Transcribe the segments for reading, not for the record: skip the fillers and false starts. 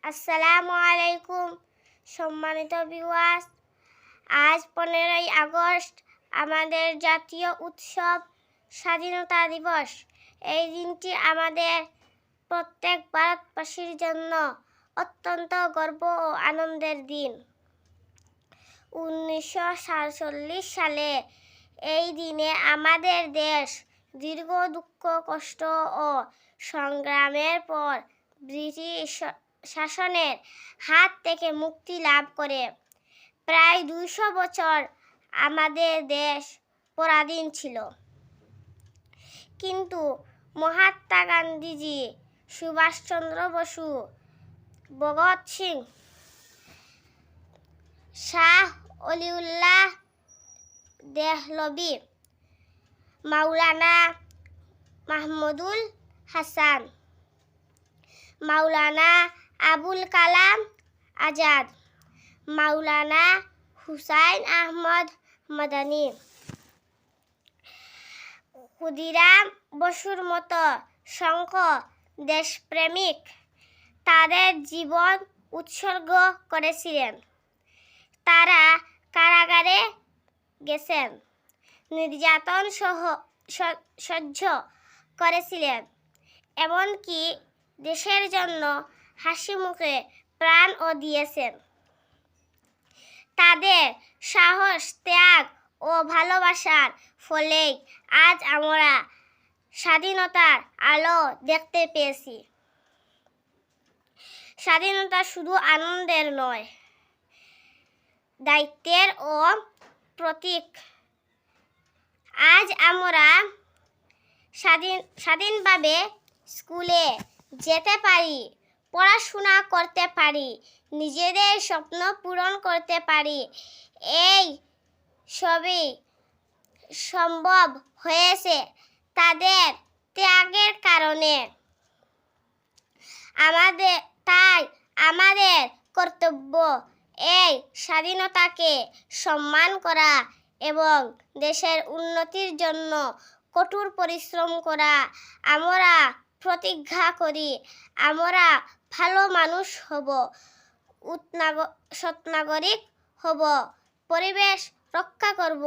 আসসালামু আলাইকুম সম্মানিত ভিউয়ার্স, আজ 15ই আগস্ট আমাদের জাতীয় উৎসব স্বাধীনতা দিবস। এই দিনটি আমাদের প্রত্যেক ভারতবাসীর জন্য অত্যন্ত গর্ব ও আনন্দের দিন। 1947 সালে এই দিনে আমাদের দেশ দীর্ঘ দুঃখ, কষ্ট ও সংগ্রামের পর ব্রিটিশ শাসনের হাত থেকে মুক্তি লাভ করে। প্রায় 200 বছর আমাদের দেশ পরাধীন ছিল, কিন্তু মহাত্মা গান্ধীজি, সুভাষচন্দ্র বসু, ভগৎ সিং, শাহ ওলিউল্লাহ দেহলভি, মাওলানা মাহমুদুল হাসান, মাওলানা আবুল কালাম আজাদ, মাওলানা হুসাইন আহমদ মাদানী, ক্ষুদিরাম বসুর মতো সংখ্য দেশপ্রেমিক তাদের জীবন উৎসর্গ করেছিলেন। তারা কারাগারে গেছেন, নির্যাতন সহ্য করেছিলেন, এমনকি দেশের জন্য হাসি মুখে প্রাণও দিয়েছেন। তাদের সাহস, ত্যাগ ও ভালোবাসার ফলেই আজ আমরা স্বাধীনতার আলো দেখতে পেয়েছি। স্বাধীনতা শুধু আনন্দের নয়, দায়িত্বের ও প্রতীক। আজ আমরা স্বাধীনভাবে স্কুলে যেতে পারি, পড়াশোনা করতে পারি, নিজেদের স্বপ্ন পূরণ করতে পারি। এই সবই সম্ভব হয়েছে তাদের ত্যাগের কারণে। তাই আমাদের কর্তব্য এই স্বাধীনতাকে সম্মান করা এবং দেশের উন্নতির জন্য কঠোর পরিশ্রম করা। আমরা প্রতিজ্ঞা করি, আমরা ভালো মানুষ হব, সৎ নাগরিক হব, পরিবেশ রক্ষা করব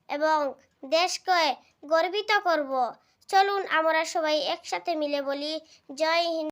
এবং দেশকে গর্বিত করব। চলুন আমরা সবাই একসাথে মিলে বলি, জয় হিন্দ।